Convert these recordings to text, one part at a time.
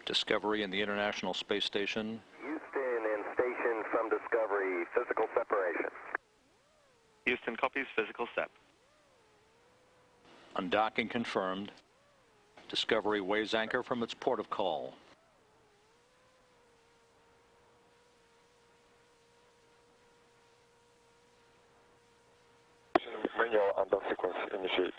Discovery in the International Space Station. Houston in station from Discovery, physical separation. Houston copies, physical sep. Undocking confirmed. Discovery weighs anchor from its port of call. Manual undock sequence initiate.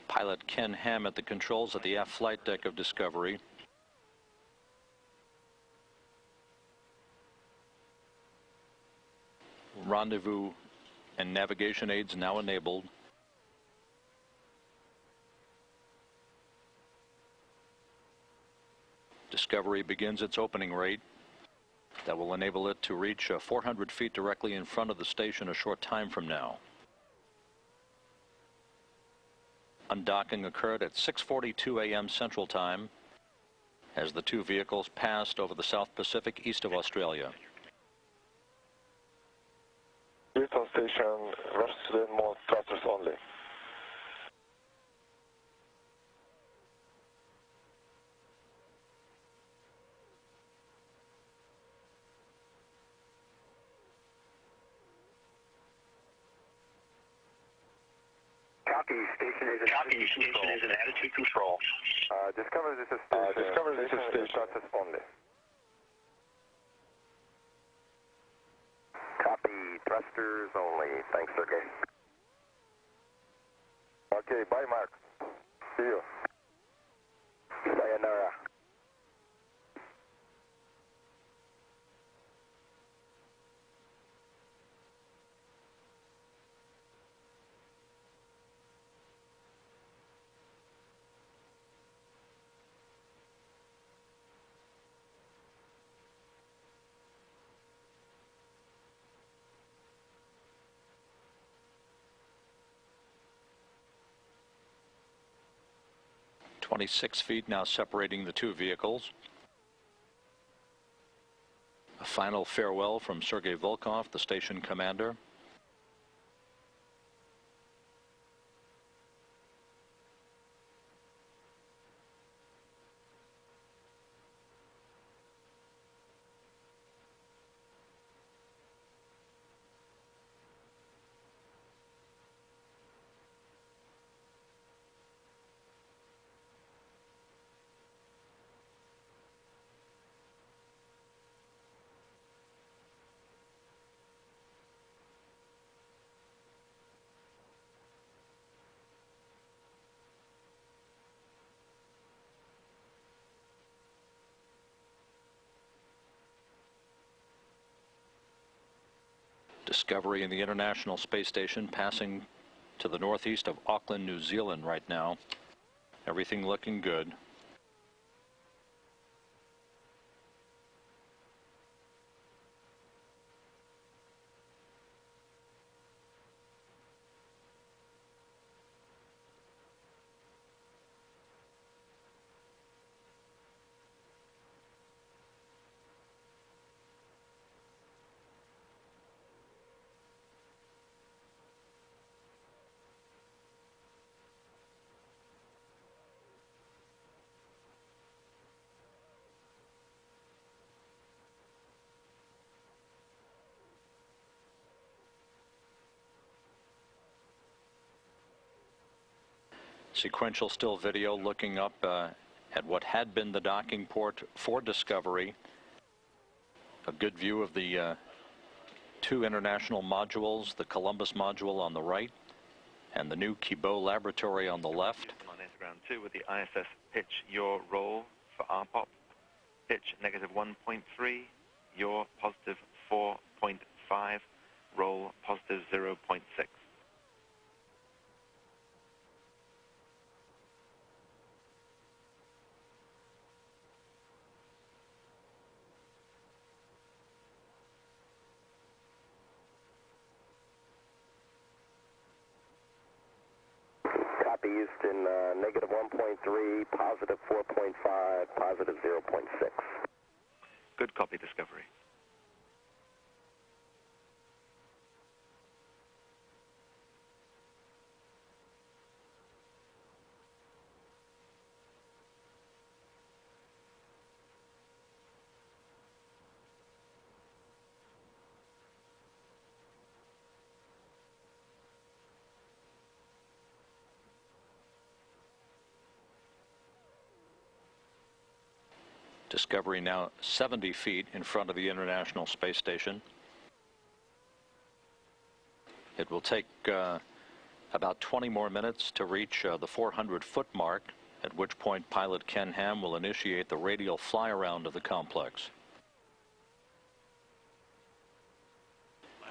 Pilot Ken Ham at the controls at the aft flight deck of Discovery. Rendezvous and navigation aids now enabled. Discovery begins its opening rate. That will enable it to reach 400 feet directly in front of the station a short time from now. Undocking occurred at 6:42 a.m. Central Time as the two vehicles passed over the South Pacific east of Australia. Houston station, rush to the more thrusters only. Copy, station is in attitude control. Discovery, this is station, thrusters only. Copy, thrusters only. Thanks, Sergey. Okay, bye, Mark. See you. Sayonara. "26 feet now separating the two vehicles. A final farewell from Sergei Volkov, the station commander. Discovery in the International Space Station passing to the northeast of Auckland, New Zealand right now. Everything looking good. Sequential still video looking up at what had been the docking port for Discovery. A good view of the two international modules, the Columbus module on the right and the new Kibo laboratory on the left. On ground 2 with the ISS pitch your roll for RPOP. Pitch negative 1.3. Yaw positive 4.5. Roll positive 0.6. Copy, Houston, negative 1.3, positive 4.5, positive 0.6. Good copy, Discovery. Discovery now 70 feet in front of the International Space Station. It will take about 20 more minutes to reach the 400-foot mark, at which point pilot Ken Ham will initiate the radial fly-around of the complex.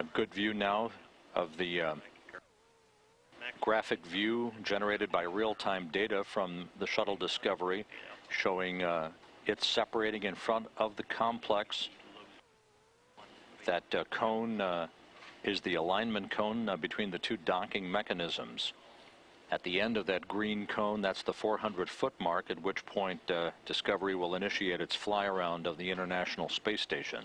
A good view now of the graphic view generated by real-time data from the shuttle Discovery, showing it's separating in front of the complex. That cone is the alignment cone between the two docking mechanisms. At the end of that green cone, that's the 400-foot mark, at which point Discovery will initiate its fly-around of the International Space Station.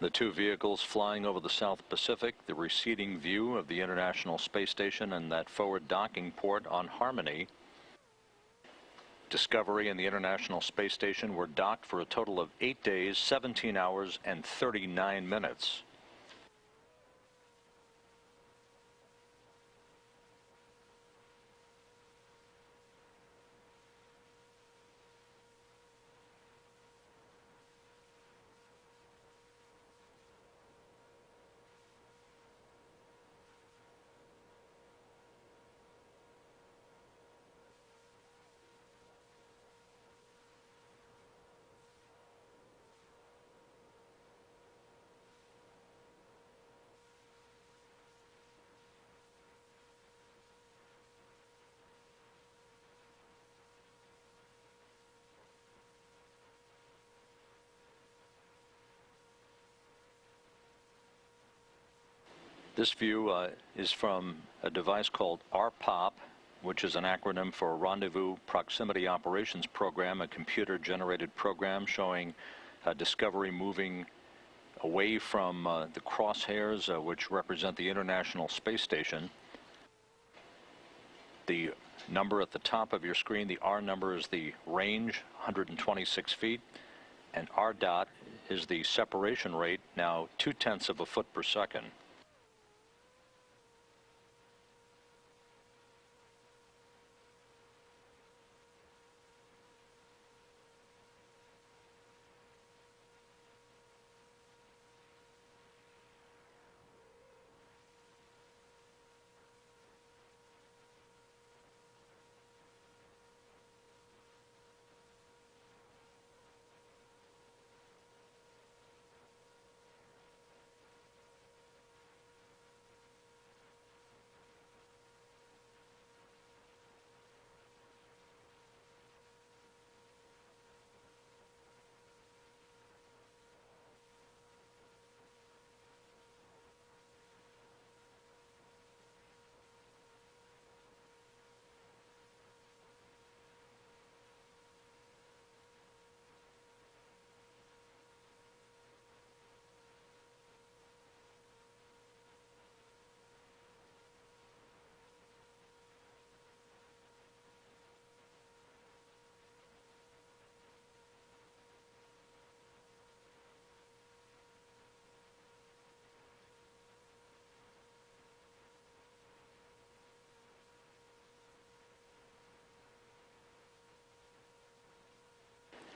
The two vehicles flying over the South Pacific, the receding view of the International Space Station and that forward docking port on Harmony. Discovery and the International Space Station were docked for a total of 8 days, 17 hours, and 39 minutes. This view is from a device called RPOP, which is an acronym for Rendezvous Proximity Operations Program, a computer-generated program showing Discovery moving away from the crosshairs, which represent the International Space Station. The number at the top of your screen, the R number, is the range, 126 feet, and R dot is the separation rate, now 0.2 of a foot per second.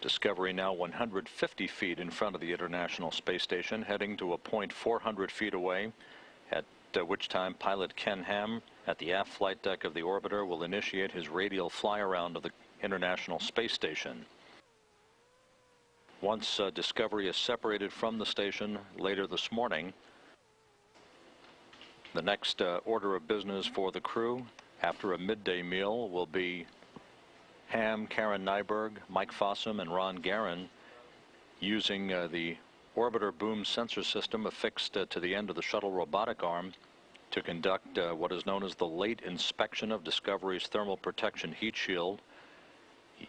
Discovery now 150 feet in front of the International Space Station, heading to a point 400 feet away, at which time pilot Ken Ham at the aft flight deck of the orbiter will initiate his radial fly-around of the International Space Station. Once Discovery is separated from the station later this morning, the next order of business for the crew after a midday meal will be Ham, Karen Nyberg, Mike Fossum, and Ron Garin using the orbiter boom sensor system affixed to the end of the shuttle robotic arm to conduct what is known as the late inspection of Discovery's thermal protection heat shield,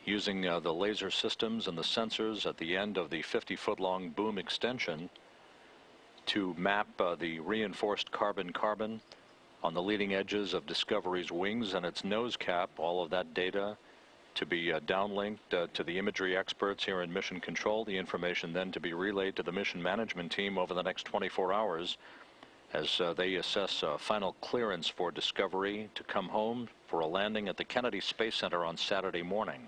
using the laser systems and the sensors at the end of the 50-foot-long boom extension to map the reinforced carbon-carbon on the leading edges of Discovery's wings and its nose cap. All of that data to be downlinked to the imagery experts here in Mission Control. The information then to be relayed to the mission management team over the next 24 hours as they assess final clearance for Discovery to come home for a landing at the Kennedy Space Center on Saturday morning.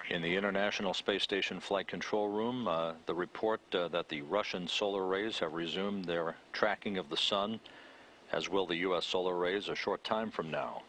In the International Space Station Flight Control Room, the report that the Russian solar rays have resumed their tracking of the sun, as will the U.S. solar rays a short time from now.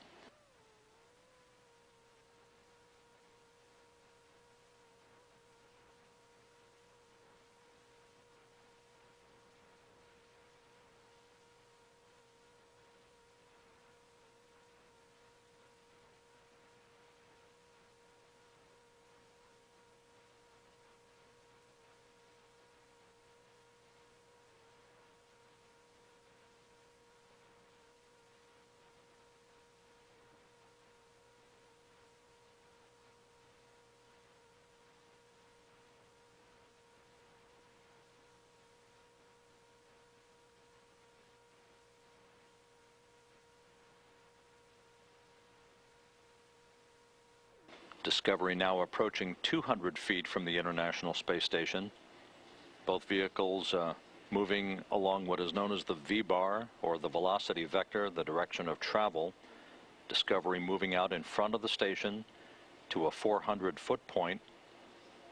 Discovery now approaching 200 feet from the International Space Station. Both vehicles moving along what is known as the V-bar, or the velocity vector, the direction of travel. Discovery moving out in front of the station to a 400-foot point,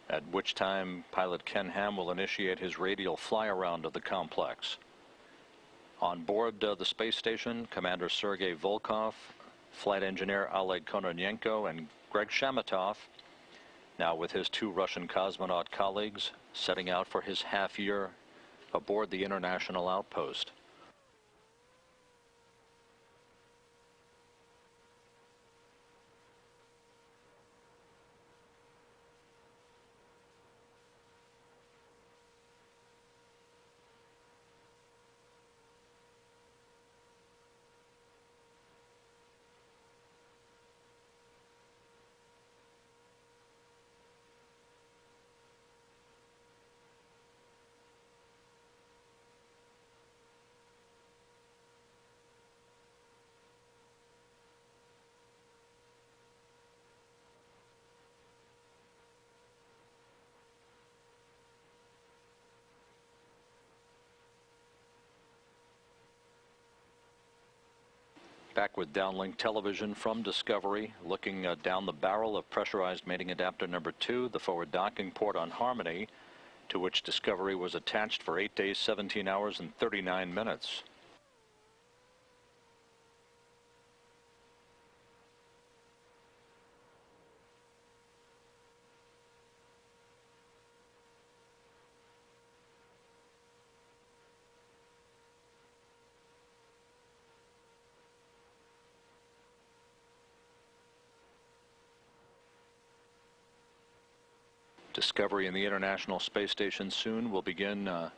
at which time pilot Ken Ham will initiate his radial fly-around of the complex. On board the space station, Commander Sergei Volkov, flight engineer Oleg Kononenko, and Greg Shamatov, now with his two Russian cosmonaut colleagues, setting out for his half-year aboard the International Outpost. Back with downlink television from Discovery, looking down the barrel of pressurized mating adapter number 2, the forward docking port on Harmony, to which Discovery was attached for 8 days, 17 hours, and 39 minutes. Discovery in the International Space Station soon will begin a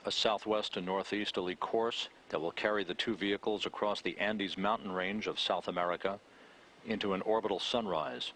southwest to northeasterly course that will carry the two vehicles across the Andes mountain range of South America into an orbital sunrise.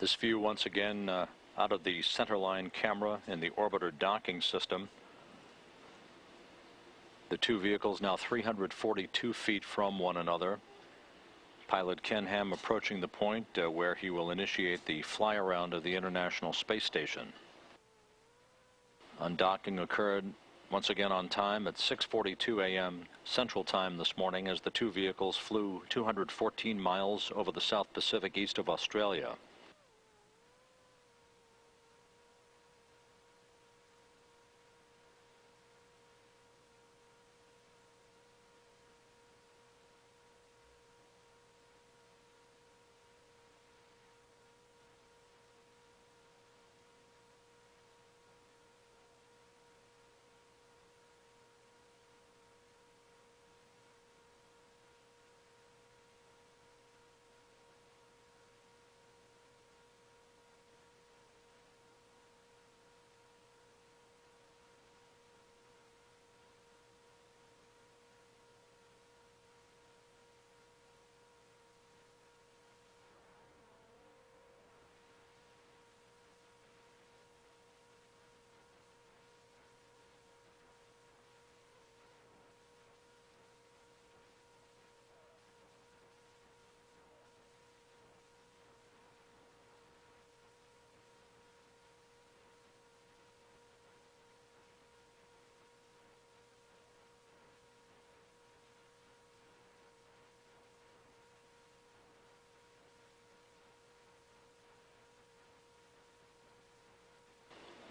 This view once again out of the centerline camera in the orbiter docking system. The two vehicles now 342 feet from one another. Pilot Ken Ham approaching the point where he will initiate the fly around of the International Space Station. Undocking occurred once again on time at 6:42 a.m. Central Time this morning as the two vehicles flew 214 miles over the South Pacific east of Australia.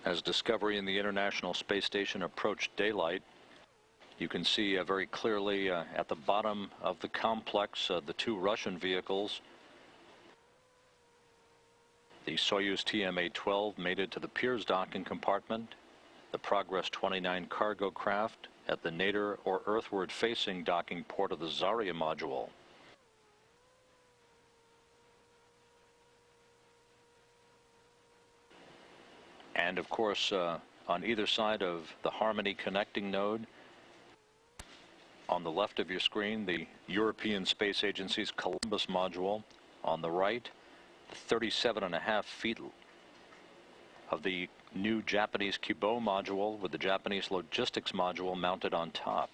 As Discovery and the International Space Station approach daylight, you can see very clearly at the bottom of the complex the two Russian vehicles. The Soyuz TMA-12 mated to the Pirs docking compartment, the Progress 29 cargo craft at the nadir or earthward-facing docking port of the Zarya module. And of course, on either side of the Harmony connecting node, on the left of your screen, the European Space Agency's Columbus module. On the right, the 37.5 feet of the new Japanese Kibo module with the Japanese logistics module mounted on top.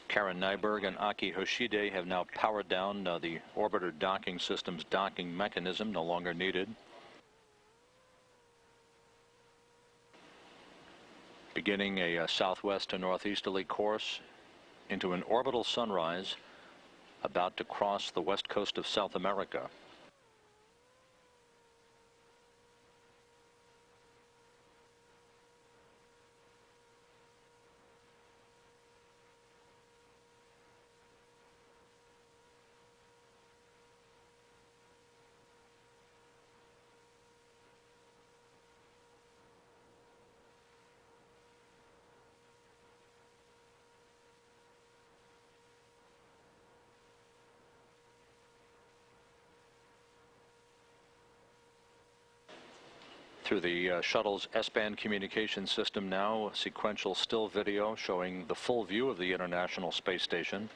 Karen Nyberg and Aki Hoshide have now powered down the orbiter docking system's docking mechanism, no longer needed. Beginning a southwest to northeasterly course into an orbital sunrise about to cross the west coast of South America. Through the shuttle's S-band communication system now, sequential still video showing the full view of the International Space Station.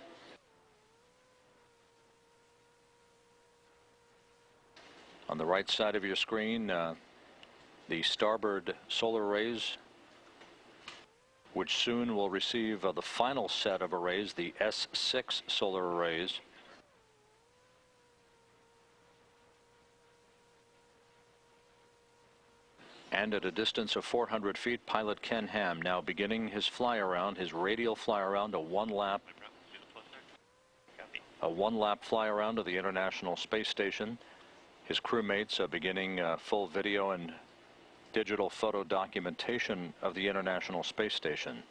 On the right side of your screen, the starboard solar arrays, which soon will receive the final set of arrays, the S6 solar arrays. And at a distance of 400 feet, pilot Ken Ham now beginning his fly around, his radial fly around, a one-lap fly around of the International Space Station. His crewmates beginning full video and digital photo documentation of the International Space Station.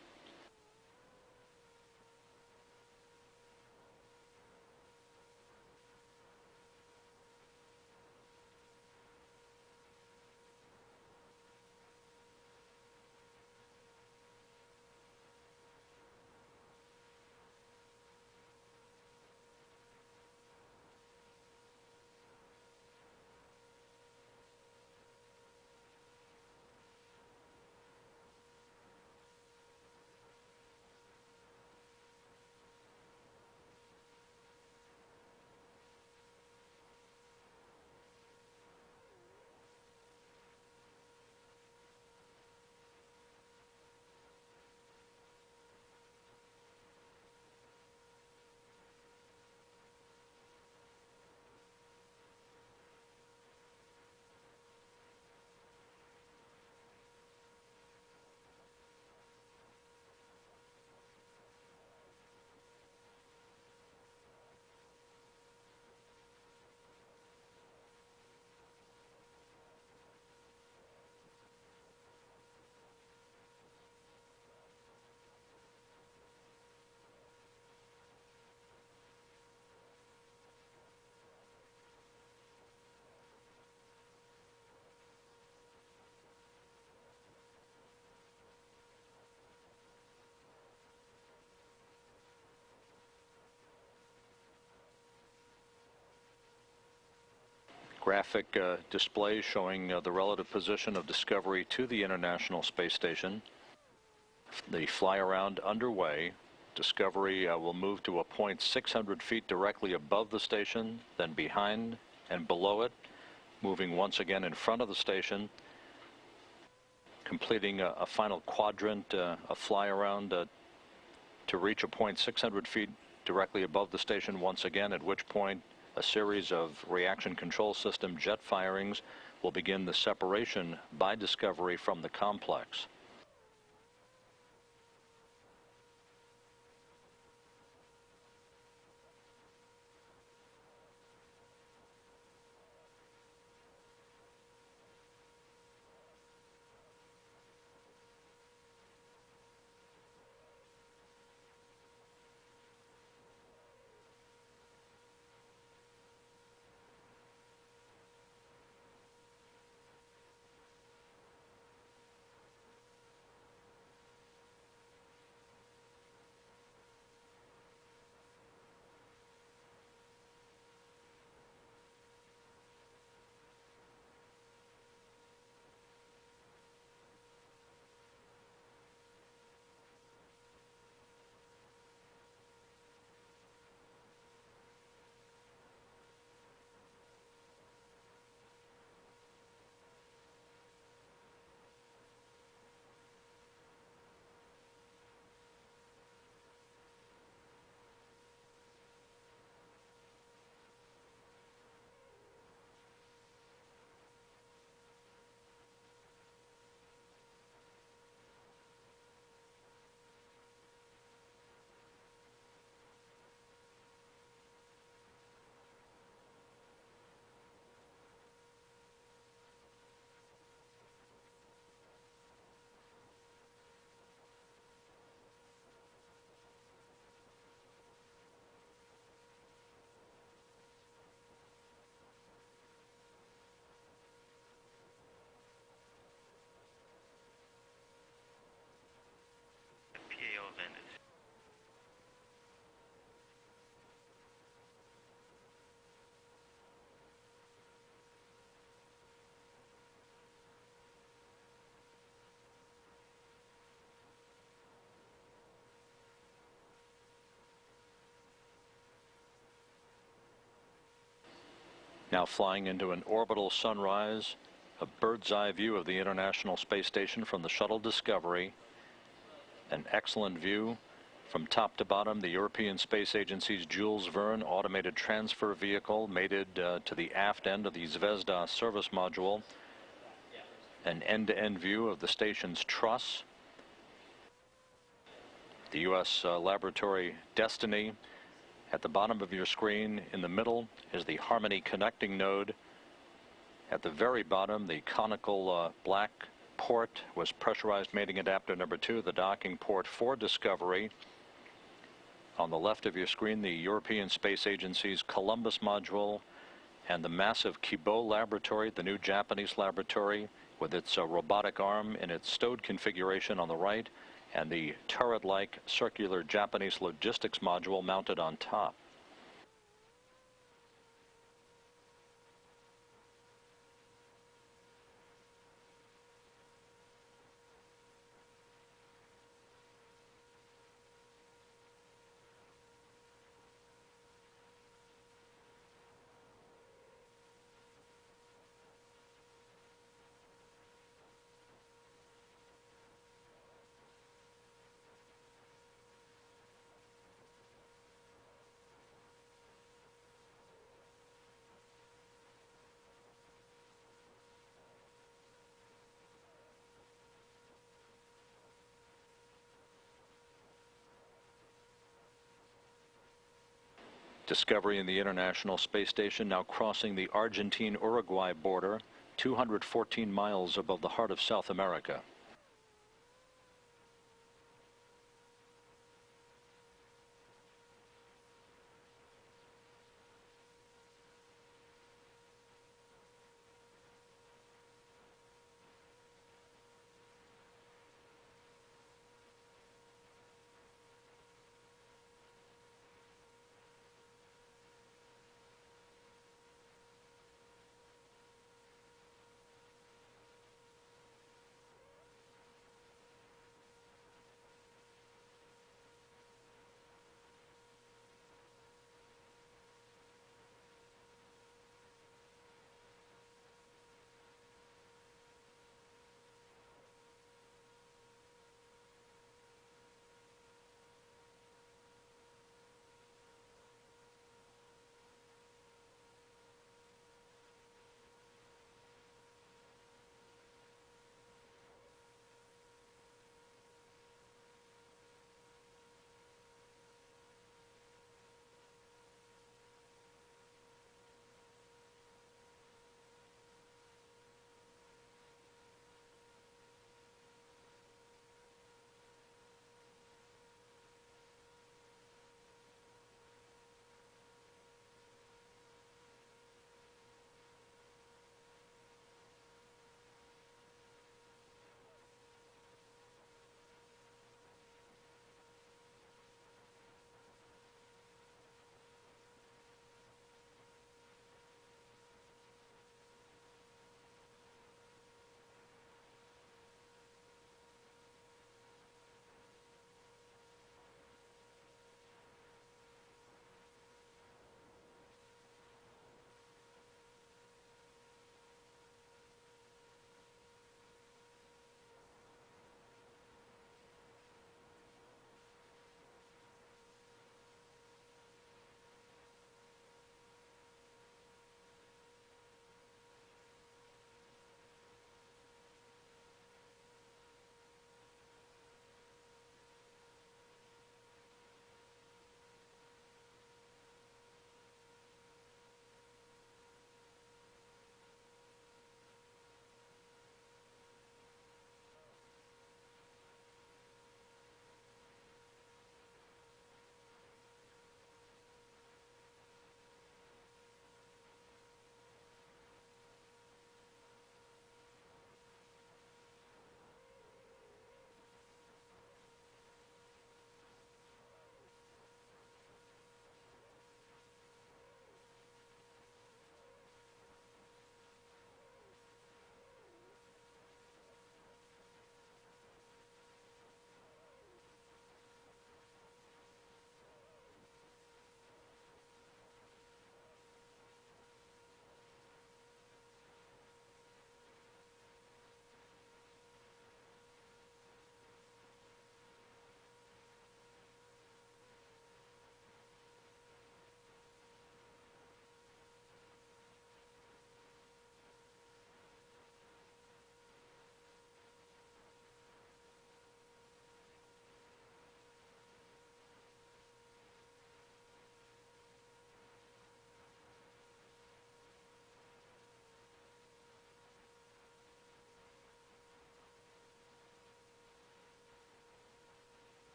graphic display showing the relative position of Discovery to the International Space Station. The fly around underway. Discovery will move to a point 600 feet directly above the station, then behind and below it, moving once again in front of the station, completing a final quadrant, a fly around to reach a point 600 feet directly above the station once again, at which point a series of reaction control system jet firings will begin the separation by Discovery from the complex. Now flying into an orbital sunrise, a bird's eye view of the International Space Station from the shuttle Discovery. An excellent view from top to bottom. The European Space Agency's Jules Verne automated transfer vehicle mated to the aft end of the Zvezda service module. An end-to-end view of the station's truss. The U.S. laboratory Destiny. At the bottom of your screen, in the middle, is the Harmony connecting node. At the very bottom, the conical black port was pressurized mating adapter number 2, the docking port for Discovery. On the left of your screen, the European Space Agency's Columbus module and the massive Kibo laboratory, the new Japanese laboratory, with its robotic arm in its stowed configuration on the right, and the turret-like circular Japanese logistics module mounted on top. Discovery in the International Space Station now crossing the Argentine-Uruguay border, 214 miles above the heart of South America.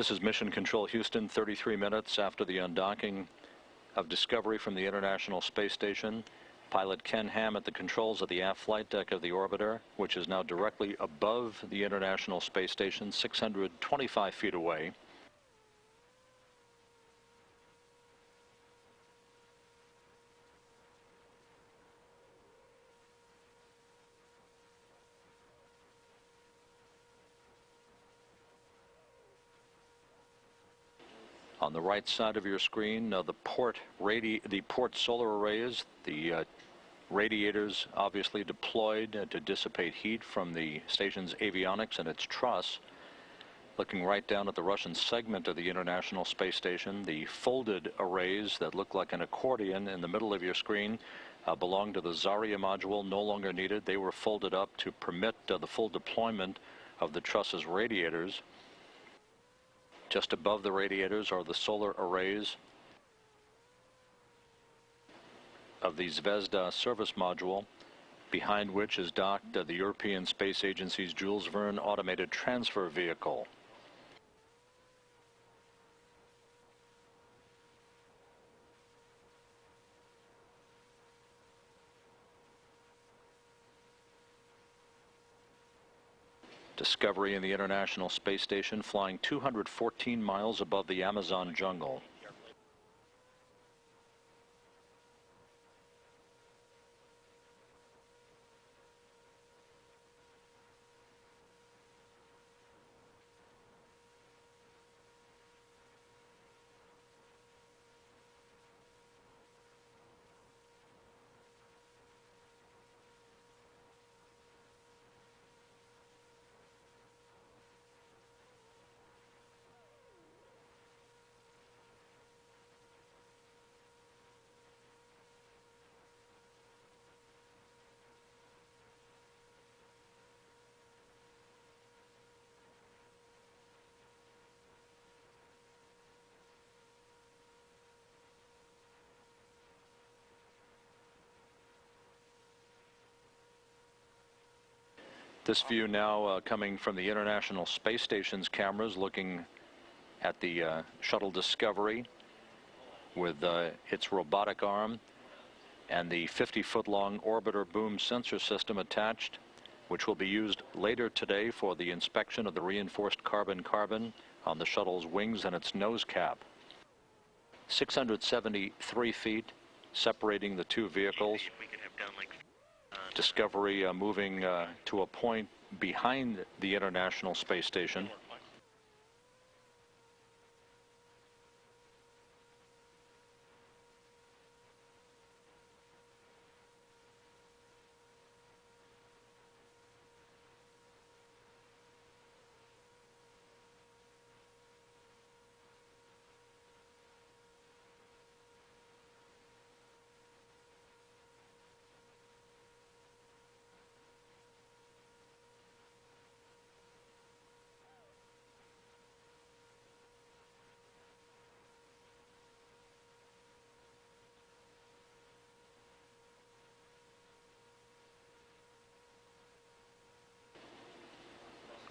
This is Mission Control Houston, 33 minutes after the undocking of Discovery from the International Space Station. Pilot Ken Ham at the controls of the aft flight deck of the orbiter, which is now directly above the International Space Station, 625 feet away. On the right side of your screen, the port solar arrays, the radiators obviously deployed to dissipate heat from the station's avionics and its truss. Looking right down at the Russian segment of the International Space Station, the folded arrays that look like an accordion in the middle of your screen belong to the Zarya module, no longer needed. They were folded up to permit the full deployment of the truss's radiators. Just above the radiators are the solar arrays of the Zvezda service module, behind which is docked the European Space Agency's Jules Verne automated transfer vehicle. Discovery in the International Space Station, flying 214 miles above the Amazon jungle. This view now coming from the International Space Station's cameras, looking at the shuttle Discovery with its robotic arm and the 50-foot-long orbiter boom sensor system attached, which will be used later today for the inspection of the reinforced carbon-carbon on the shuttle's wings and its nose cap. 673 feet separating the two vehicles. Discovery moving to a point behind the International Space Station.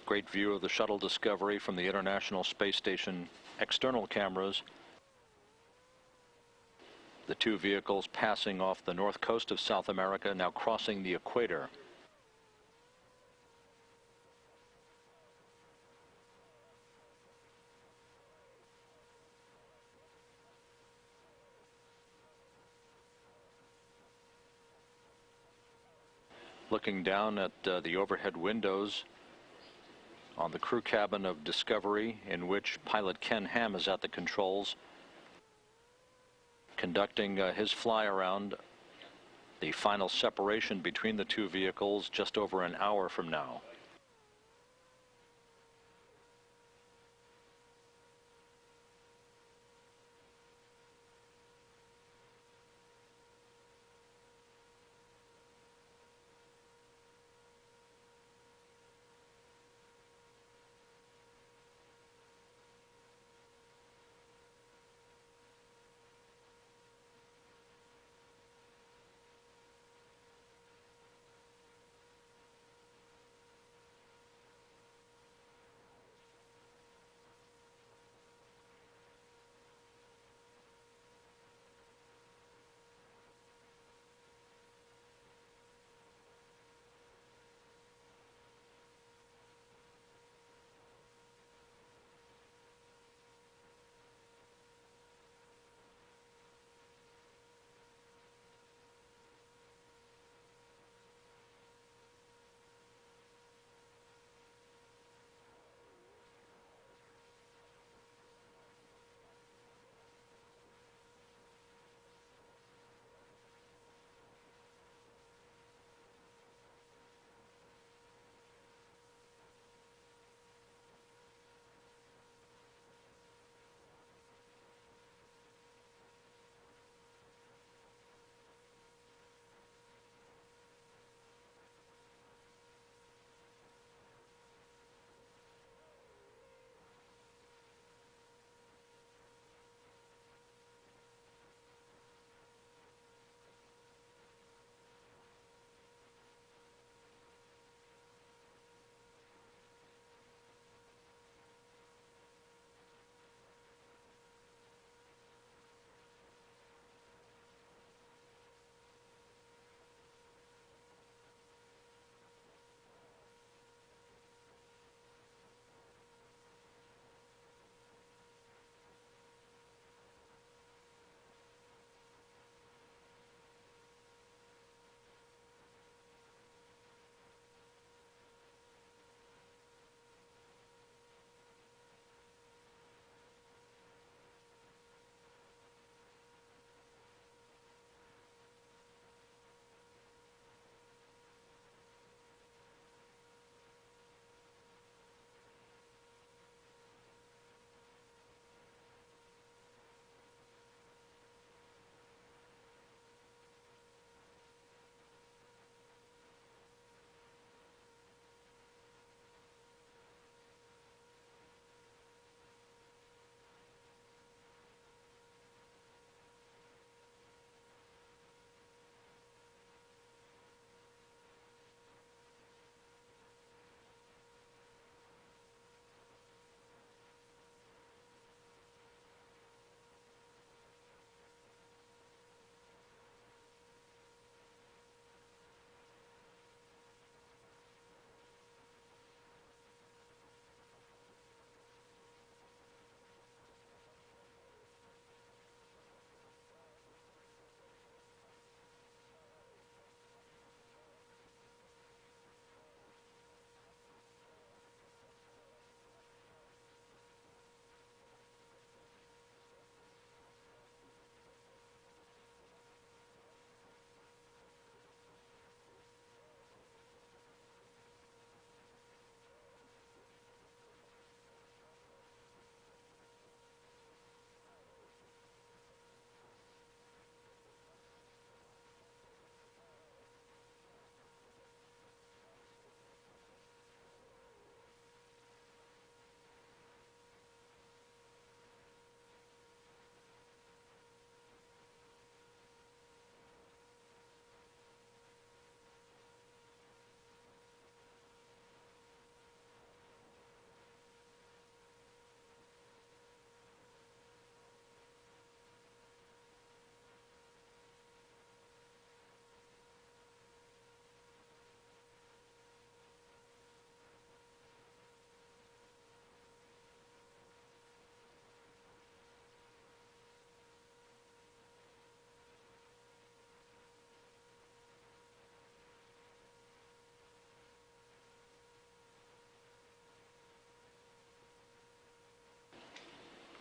Great view of the shuttle Discovery from the International Space Station external cameras. The two vehicles passing off the north coast of South America, now crossing the equator. Looking down at the overhead windows on the crew cabin of Discovery, in which pilot Ken Ham is at the controls, conducting his fly around, the final separation between the two vehicles just over an hour from now.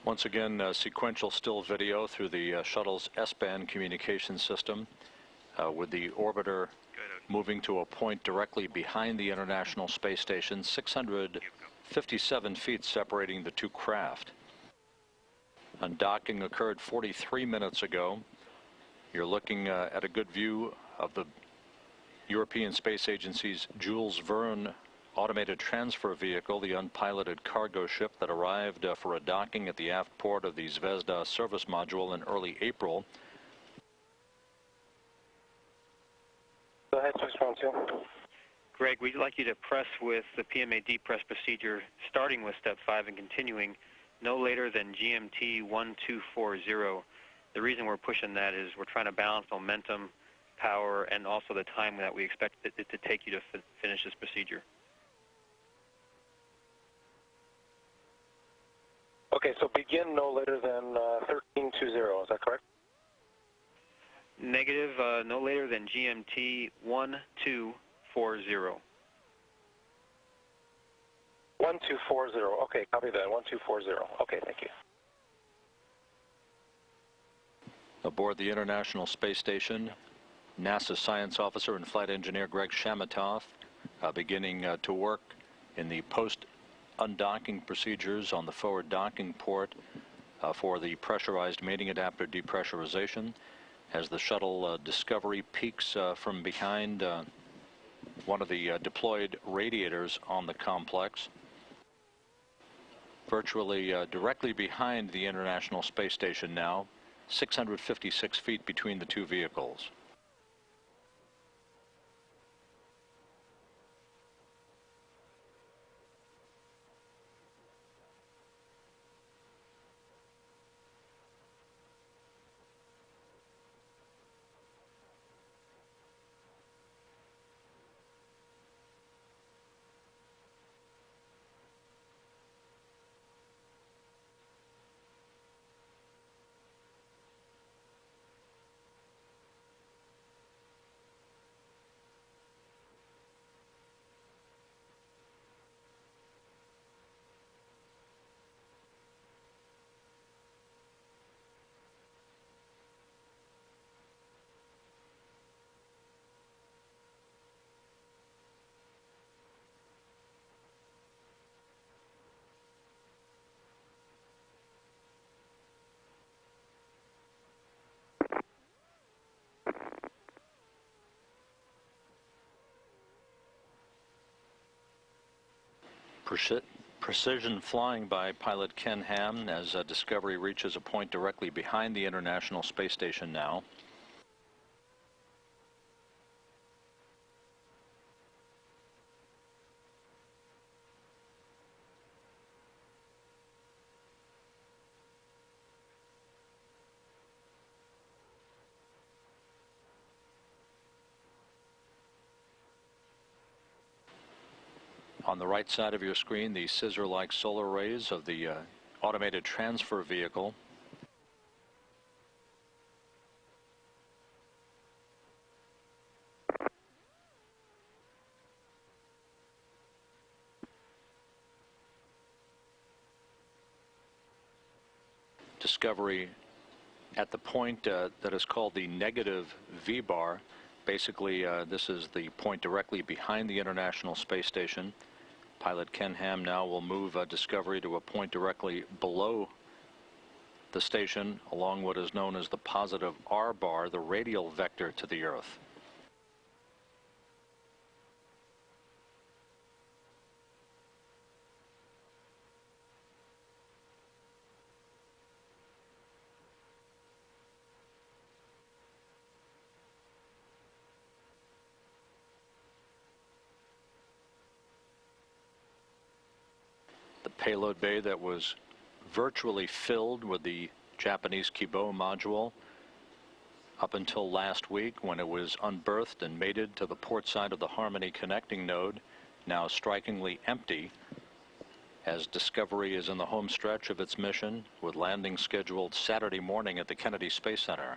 Once again, sequential still video through the shuttle's S-band communication system with the orbiter moving to a point directly behind the International Space Station, 657 feet separating the two craft. Undocking occurred 43 minutes ago. You're looking at a good view of the European Space Agency's Jules Verne automated transfer vehicle, the unpiloted cargo ship that arrived for a docking at the aft port of the Zvezda service module in early April. Go ahead, 612. Greg, we'd like you to press with the PMA depress procedure, starting with step 5 and continuing no later than GMT 1240. The reason we're pushing that is we're trying to balance momentum, power, and also the time that we expect it to take you to finish this procedure. Okay, so begin no later than 1320, is that correct? Negative, no later than GMT 1240. 1240, okay, copy that, 1240. Okay, thank you. Aboard the International Space Station, NASA science officer and flight engineer Greg Shamatov beginning to work in the post-undocking procedures on the forward docking port for the pressurized mating adapter depressurization as the shuttle Discovery peeks from behind one of the deployed radiators on the complex, virtually directly behind the International Space Station now, 656 feet between the two vehicles. Precision flying by pilot Ken Ham as Discovery reaches a point directly behind the International Space Station now. On the right side of your screen, the scissor-like solar rays of the automated transfer vehicle. Discovery at the point that is called the negative V-bar. Basically, this is the point directly behind the International Space Station. Pilot Ken Ham now will move Discovery to a point directly below the station along what is known as the positive R-bar, the radial vector to the Earth. Payload bay that was virtually filled with the Japanese Kibo module up until last week when it was unberthed and mated to the port side of the Harmony connecting node, now strikingly empty as Discovery is in the home stretch of its mission with landing scheduled Saturday morning at the Kennedy Space Center.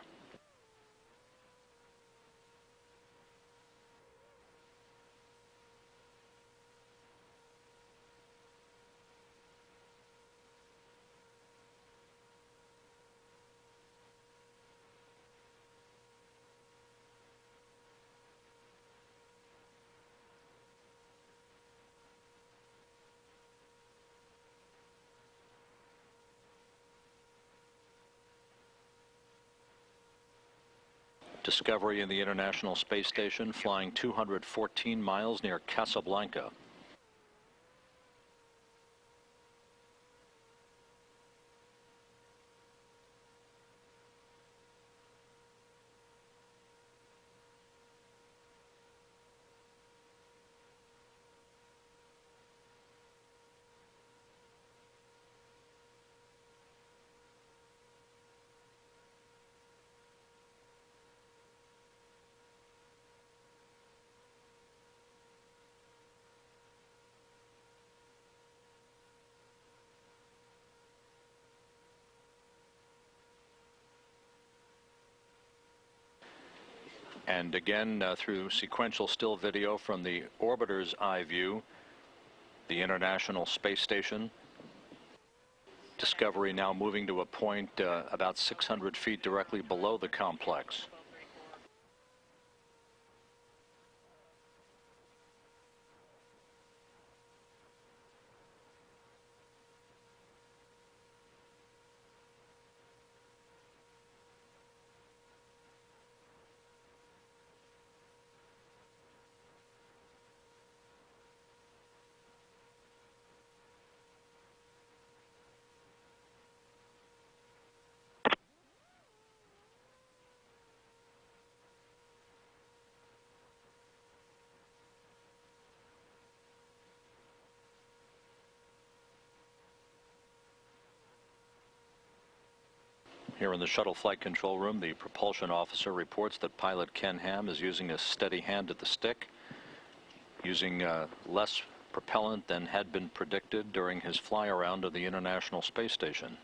Discovery in the International Space Station, flying 214 miles near Casablanca. And again, through sequential still video from the orbiter's eye view, the International Space Station. Discovery now moving to a point about 600 feet directly below the complex. Here in the shuttle flight control room, the propulsion officer reports that pilot Ken Ham is using a steady hand at the stick, using less propellant than had been predicted during his fly around of the International Space Station.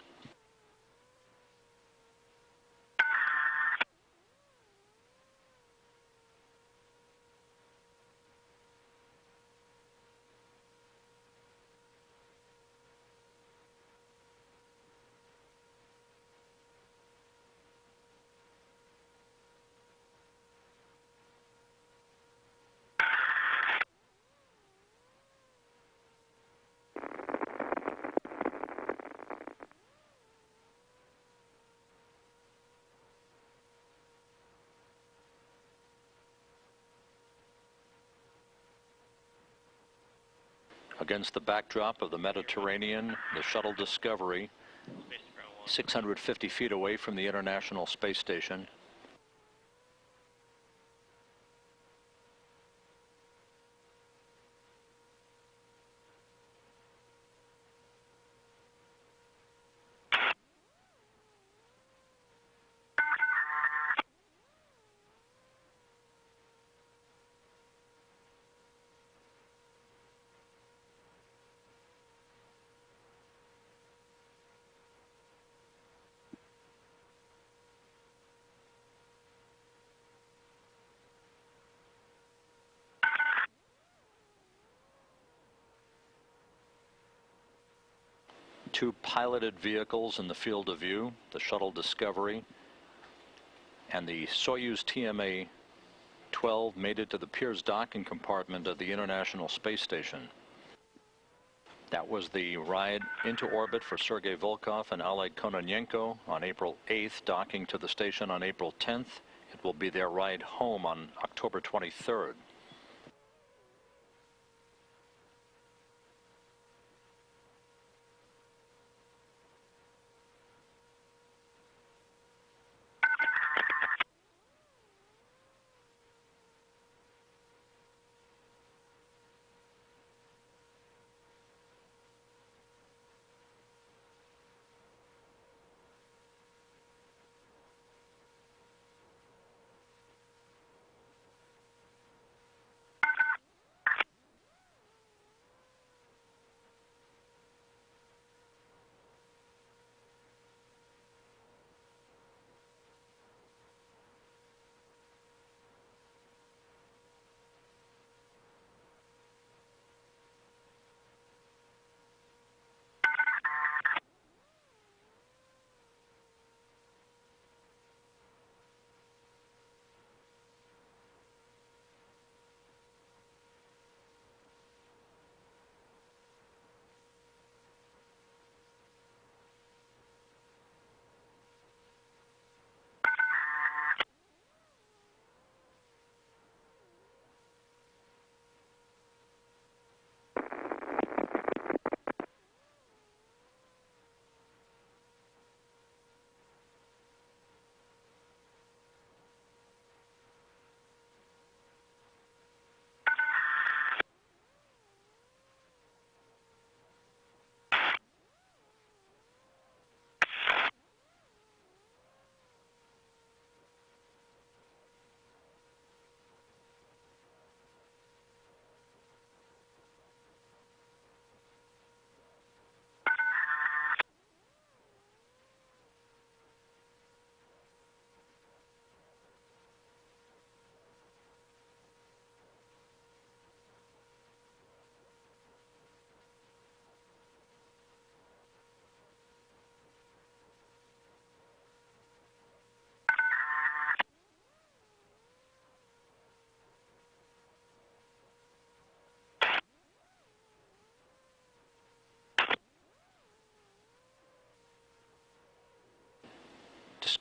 Against the backdrop of the Mediterranean, the shuttle Discovery, 650 feet away from the International Space Station. Two piloted vehicles in the field of view, the shuttle Discovery and the Soyuz TMA-12 made it to the Pirs docking compartment of the International Space Station. That was the ride into orbit for Sergei Volkov and Oleg Kononenko on April 8th, docking to the station on April 10th. It will be their ride home on October 23rd.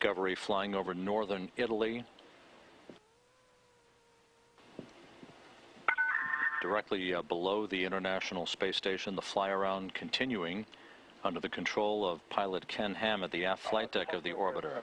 Discovery flying over northern Italy. Directly below the International Space Station, the fly-around continuing under the control of pilot Ken Ham at the aft flight deck of the orbiter.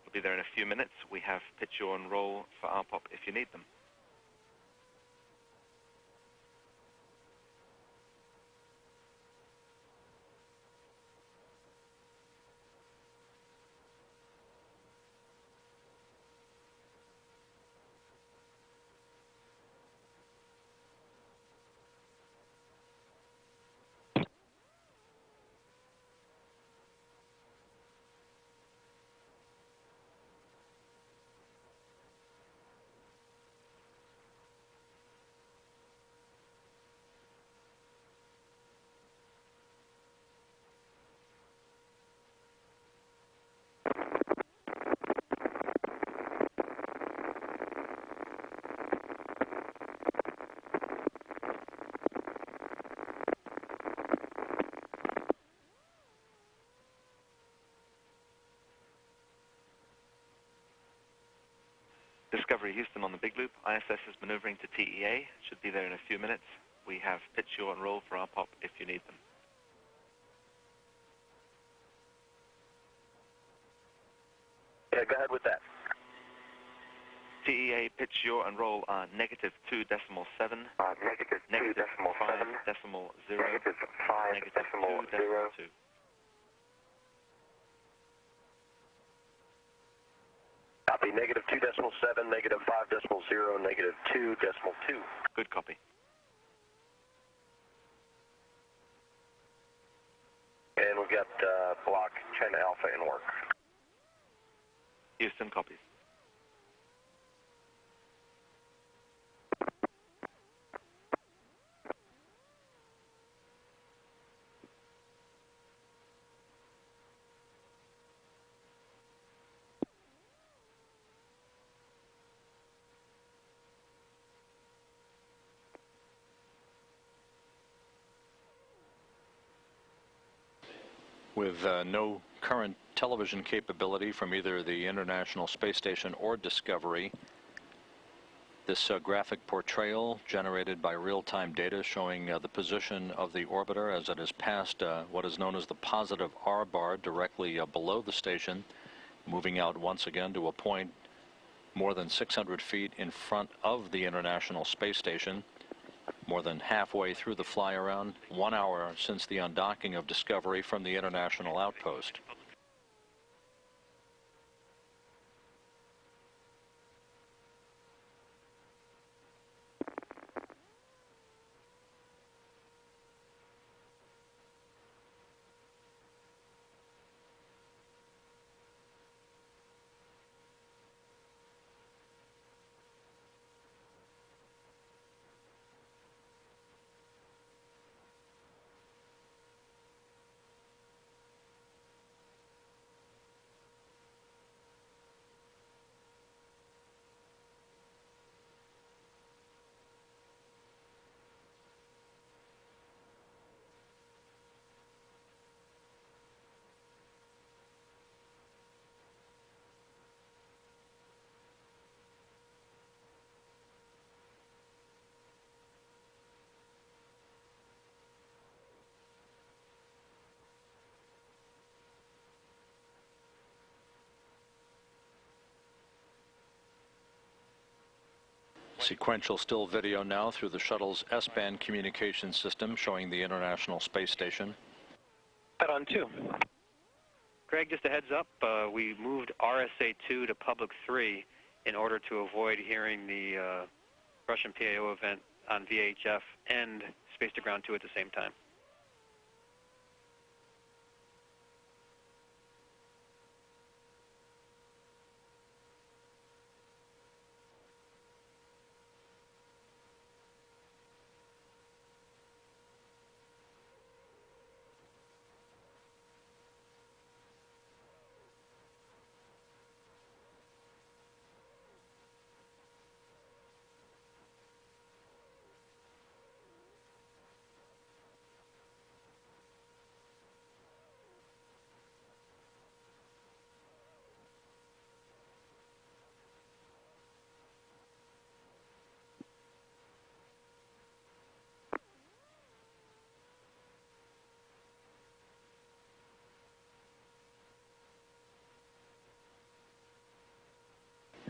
We'll be there in a few minutes. We have pitch yaw and roll for RPOP if you need them. Discovery Houston on the big loop. ISS is maneuvering to TEA. Should be there in a few minutes. We have pitch yaw and roll for RPOP if you need them. Yeah, go ahead with that. TEA pitch yaw and roll are -2.7, Negative 2.7, -5.0, negative 5.0. -2.2. Copy, negative 2.7, negative 5.0, negative 2.2. Good copy. And we've got block China Alpha in work. Houston copies. With no current television capability from either the International Space Station or Discovery. This graphic portrayal generated by real-time data showing the position of the orbiter as it has passed what is known as the positive R bar directly below the station, moving out once again to a point more than 600 feet in front of the International Space Station, more than halfway through the fly-around, 1 hour since the undocking of Discovery from the International Outpost. Sequential still video now through the shuttle's S-band communication system showing the International Space Station. Head on 2. Greg, just a heads up, we moved RSA-2 to Public 3 in order to avoid hearing the Russian PAO event on VHF and Space to Ground 2 at the same time.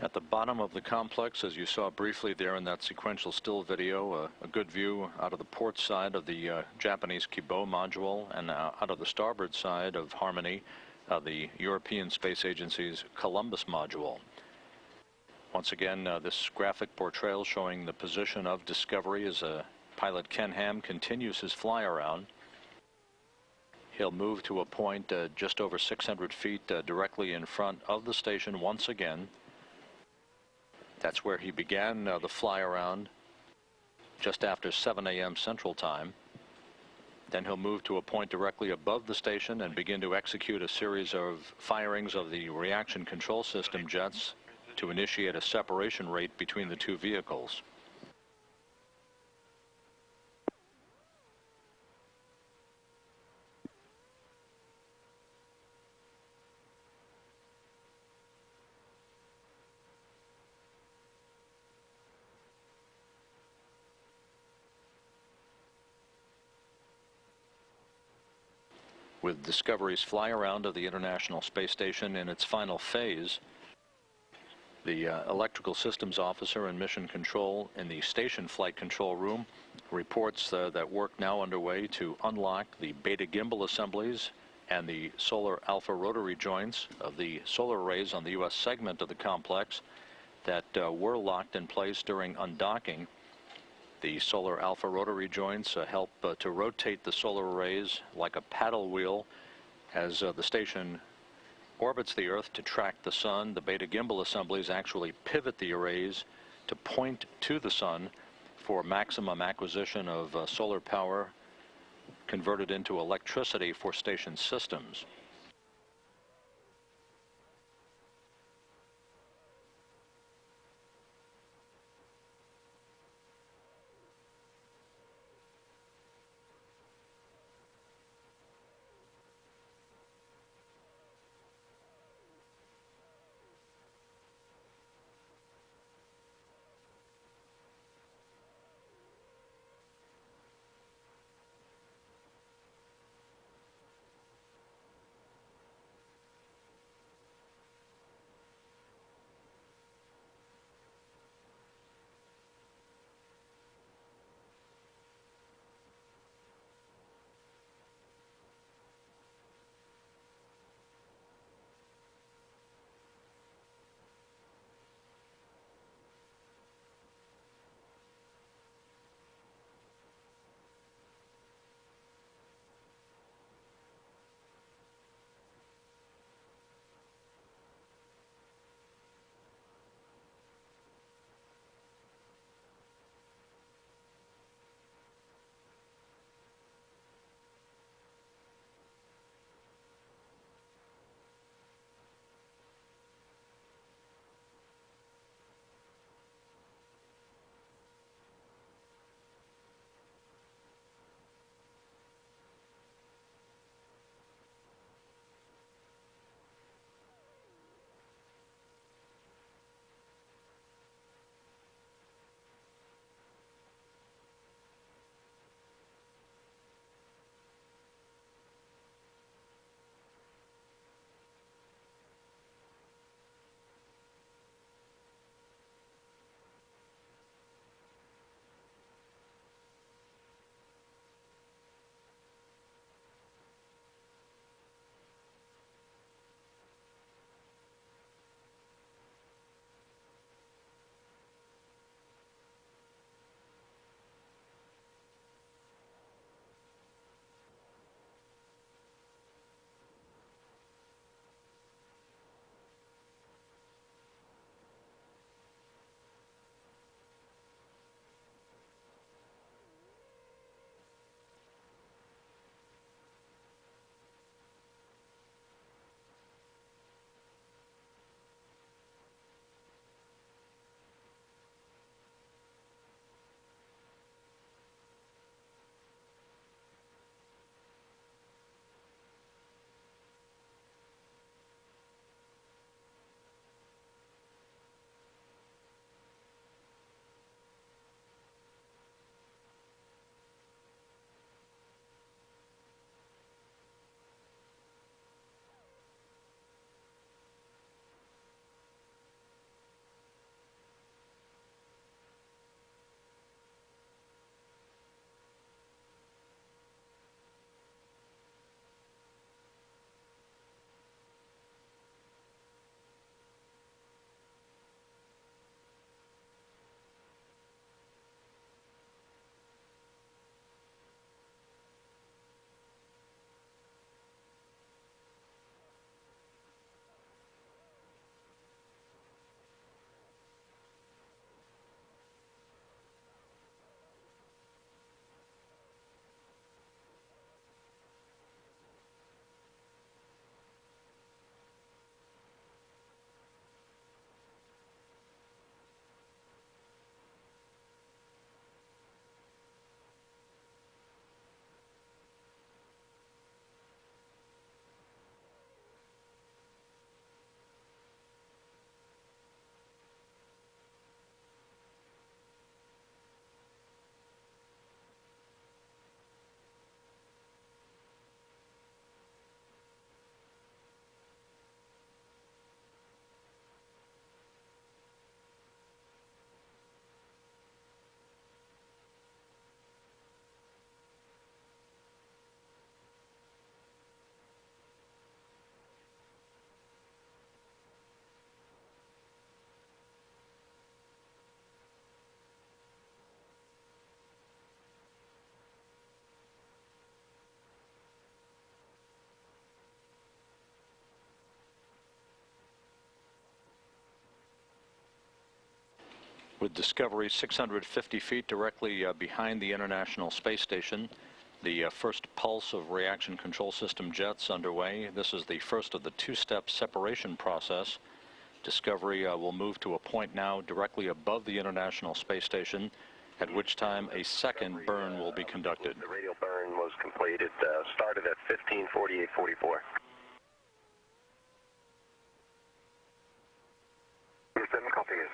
At the bottom of the complex, as you saw briefly there in that sequential still video, a good view out of the port side of the Japanese Kibo module and out of the starboard side of Harmony, the European Space Agency's Columbus module. Once again, this graphic portrayal showing the position of Discovery as pilot Ken Ham continues his fly-around. He'll move to a point just over 600 feet directly in front of the station once again. That's where he began the fly-around just after 7 a.m. Central Time. Then he'll move to a point directly above the station and begin to execute a series of firings of the reaction control system jets to initiate a separation rate between the two vehicles. With Discovery's fly-around of the International Space Station in its final phase, the electrical systems officer in mission control in the station flight control room reports that work now underway to unlock the beta gimbal assemblies and the solar alpha rotary joints of the solar arrays on the U.S. segment of the complex that were locked in place during undocking. The solar alpha rotary joints help to rotate the solar arrays like a paddle wheel as the station orbits the Earth to track the sun. The beta gimbal assemblies actually pivot the arrays to point to the sun for maximum acquisition of solar power converted into electricity for station systems. With Discovery 650 feet directly behind the International Space Station, the first pulse of reaction control system jets underway. This is the first of the two-step separation process. Discovery will move to a point now directly above the International Space Station, at which time a second burn will be conducted. The radial burn was completed, started at 15:48:44. Houston, copy it.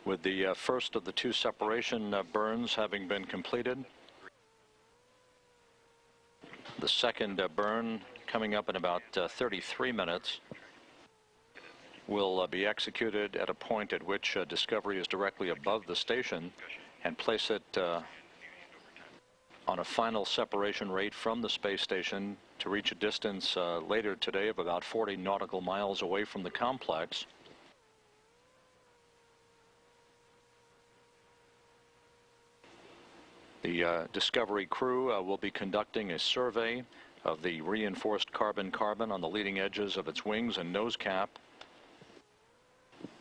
With the first of the two separation burns having been completed, the second burn coming up in about 33 minutes will be executed at a point at which Discovery is directly above the station, and place it on a final separation rate from the space station to reach a distance later today of about 40 nautical miles away from the complex. The Discovery crew will be conducting a survey of the reinforced carbon-carbon on the leading edges of its wings and nose cap.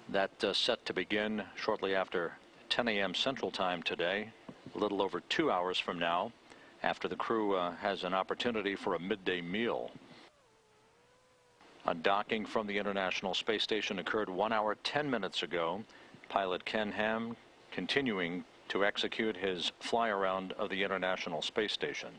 That's set to begin shortly after 10 a.m. Central Time today, a little over 2 hours from now, after the crew has an opportunity for a midday meal. Undocking from the International Space Station occurred 1 hour 10 minutes ago. Pilot Ken Ham continuing to execute his fly around of the International Space Station.